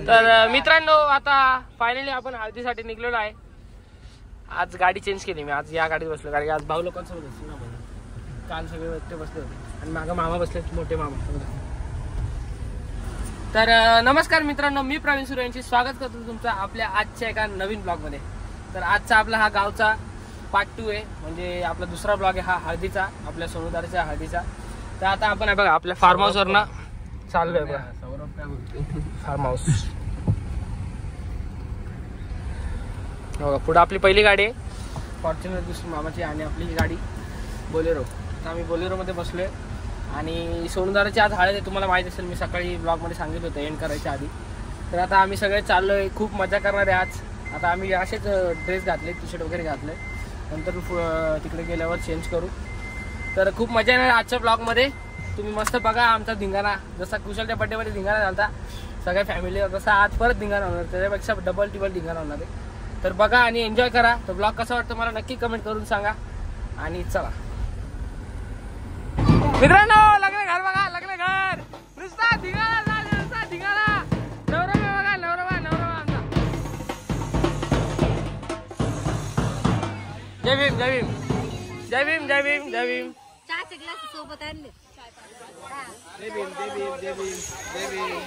तर मित्रांनो आता फायनली आपण हळदीसाठी निघलेलो आहे. आज गाडी चेंज केली मी. आज या गाडीत बसलो कारण आज भाऊ लोकांसोबत बसलो ना. काल सगळे व्यक्ती बसले होते आणि मागं मामा बसले, मोठे मामा. तर नमस्कार मित्रांनो, मी प्रवीण सुरे यांचे स्वागत करतो तुमचं आपल्या आजच्या एका नवीन ब्लॉग मध्ये. तर आजचा आपला हा गावचा पार्ट 2 आहे, म्हणजे आपला दुसरा ब्लॉग आहे हा हळदीचा, आपल्या सोनुदाराच्या हळदीचा. तर आता आपण बघा आपल्या फार्म हाऊस वरना चाललोय बघा. फार्म हाऊस बघा. पुढे आपली पहिली गाडी आहे फॉर्च्युनर दुसरी मामाची आणि आपली ही गाडी बोलेरो. तर आम्ही बोलेरो मध्ये बसलोय आणि सोनुदाराची आज हळद आहे. तुम्हाला माहित असेल, मी सकाळी ब्लॉग मध्ये सांगितलं होतं एंड करायच्या आधी. तर आता आम्ही सगळे चाललोय, खूप मजा करणार आहे आज. आता आम्ही असेच ड्रेस घातले, टी शर्ट वगैरे घातले, नंतर तिकडे गेल्यावर चेंज करू. तर खूप मजा येणार आजच्या ब्लॉग मध्ये. तुम्ही मस्त बघा आमचा धिंगाणा, जसा कुशलच्या बर्थडे मध्ये धिंगाणा झाला सगळ्या फॅमिली, तसा आज परत धिंगाणा होणार, त्याच्यापेक्षा डबल टिबल धिंगाणा होणार आहे. तर बघा आणि एन्जॉय करा. तर ब्लॉग कसा वाटतं मला नक्की कमेंट करून सांगा. आणि चला मित्रांनो, लग्न घर बघा, लग्न घर नुसता धिंगाणा, नुसता धिंगाणा. नवरा बघा, नवरा आमचा. जय भीम, जय भीम, जय भीम, जय भीम, जय भीम. चहाचे ग्लास सोबत आणले. जय भीम, जय भीम, जय भीम, जय भीम.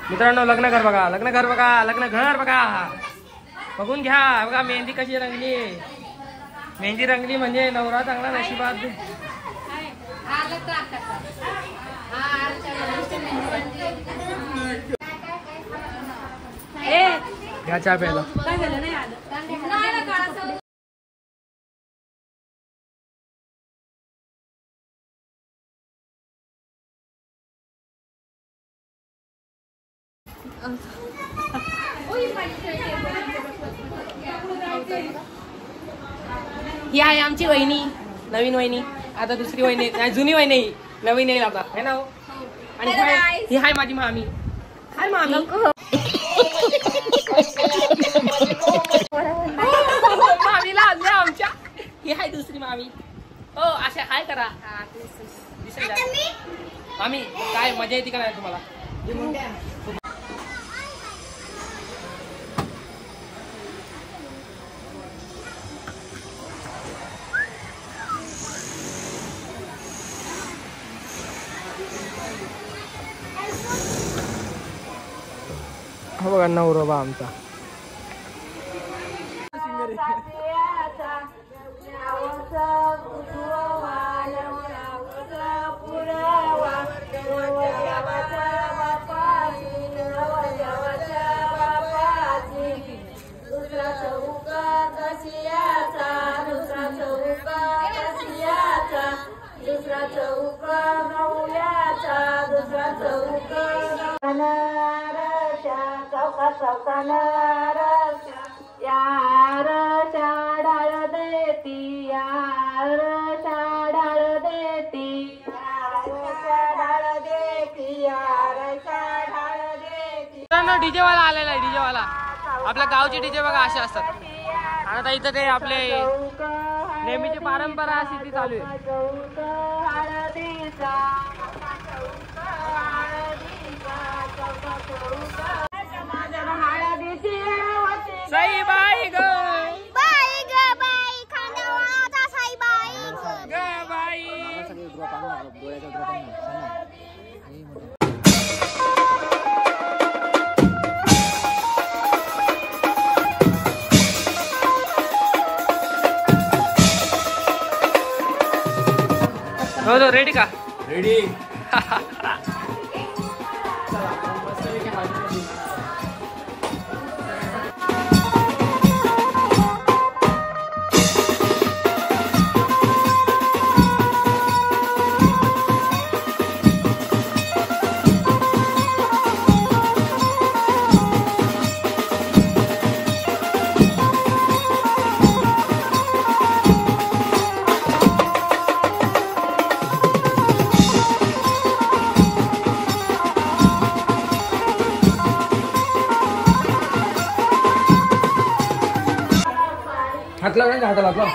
मित्रांनो, लग्न घर बघा, लग्न घर बघा, लग्न घर बघा, बघून घ्या. बघा मेहंदी कशी रंगली. मेहंदी रंगली म्हणजे नवरा चांगला नशिबात. घ्या चहा प्यायला. ही आहे आमची वहिनी, नवीन वहिनी. आता दुसरी वहिनी नाही, जुनी वहिनी, नवीन येईल आता, है ना हो? आणि ही हाय माझी मामी. हाय मामी. मामीला आणले आमच्या. ही हाय दुसरी मामी. हो अशा हाय करा. मामी काय मजा येते का नाही तुम्हाला? हा बघा नवरोबा आमचा. दुसरा चौक गवल्याचा दुसरा चौक रशा चौका चौकाला रशा यार डाळ देती यार डाळ देती डाळ देती यार डाळ देती. डीजे वाला आलेला आहे. डीजे वाला आपल्या गावचे डीजे बघा असे असतात. आणि आता इथं काही आपले नेहमीची परंपरा अशी ती चालू आहे. साई बाई ग बाई ग बाई खांद्यावरचा साई बाई ग बाई. हो रेडी का? रेडी. हात लाव हात लाव.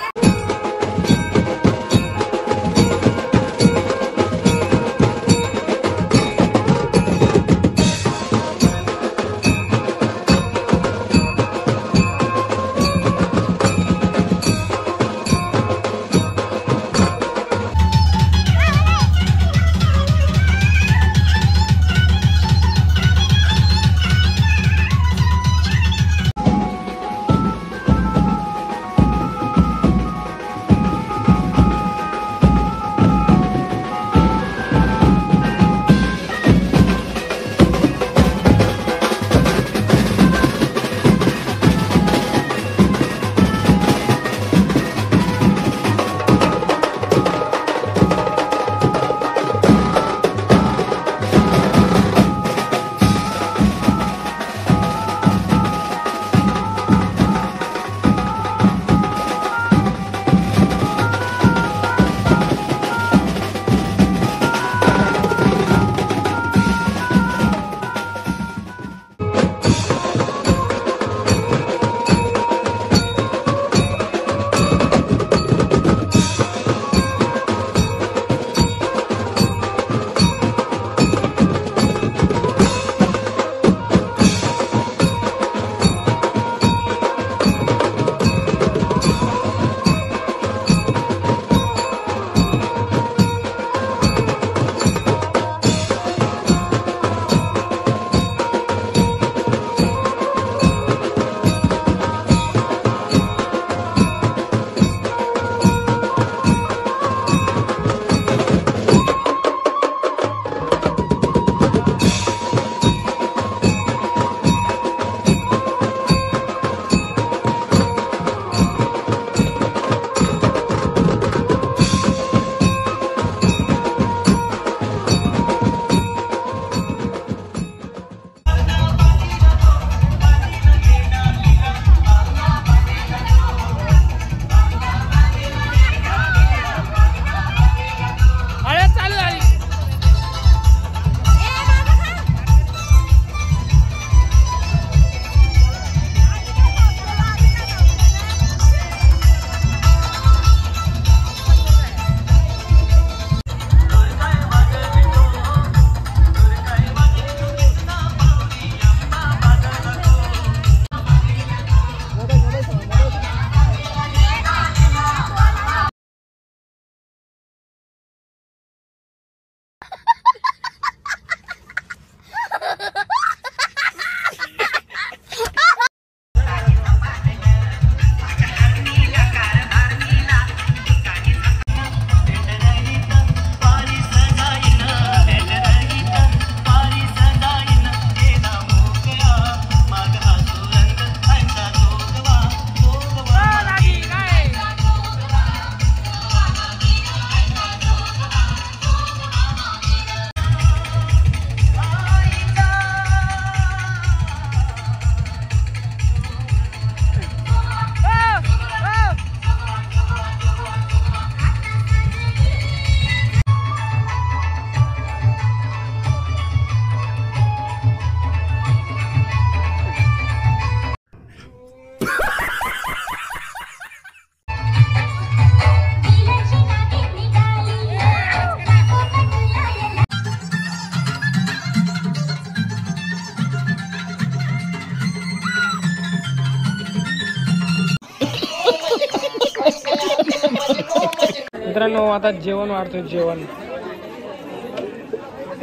मित्रांनो आता जेवण वाढतोय जेवण.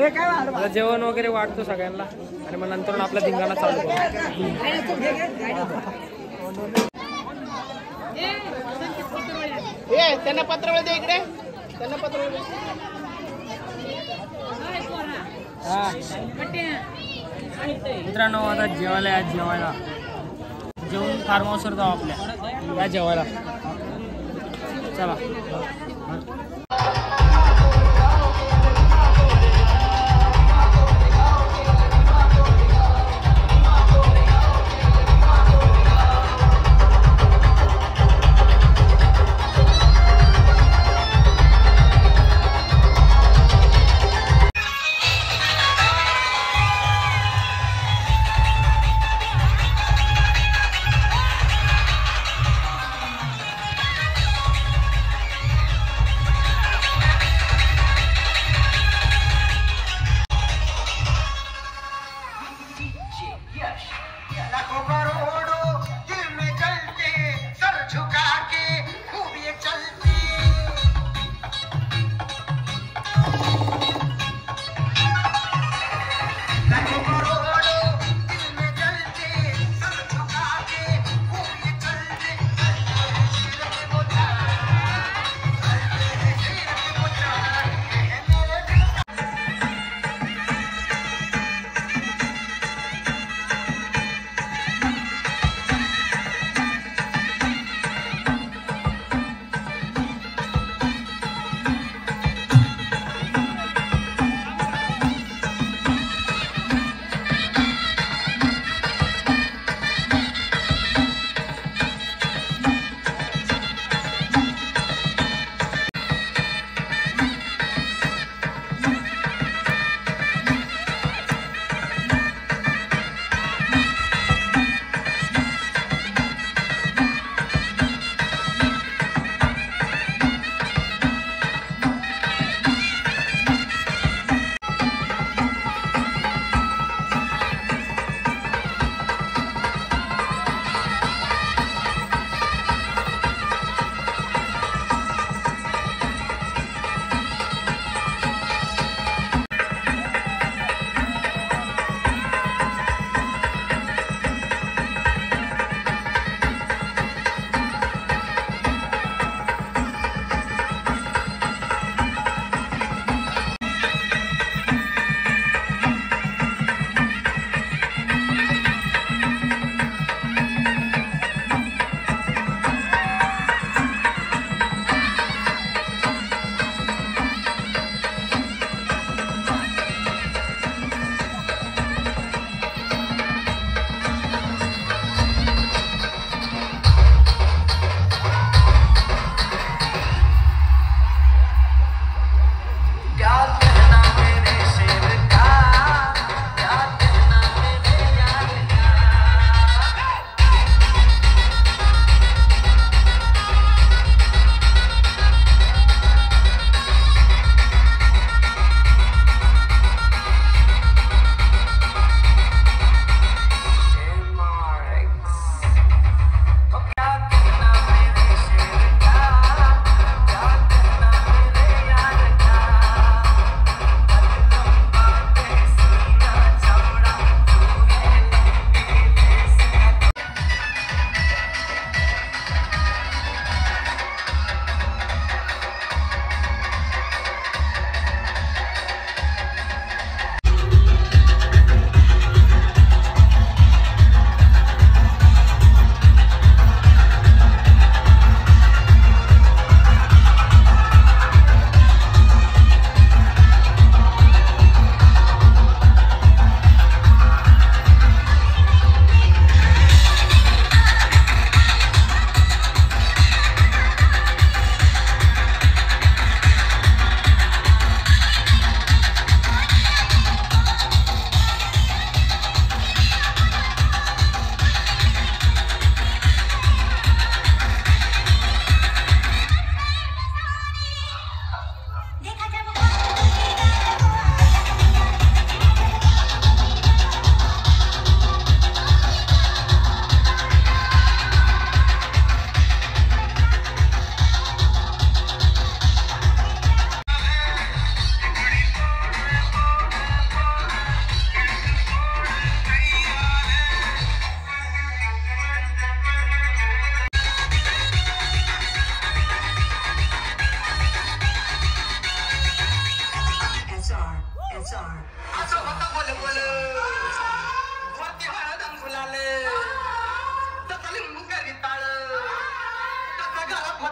आता जेवण वगैरे वाढतो सगळ्यांना आणि मग नंतर आपला धिंगाणा चालू करू. त्यांना पत्रवळ दे इकडे. त्यांना पत्रवळ दे. मित्रांनो आता जेवायला या. जेवायला जेवून फार्म हाऊसवर जाऊ आपल्या. या जेवायला चला.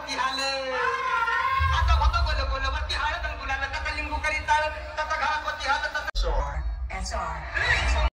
झालं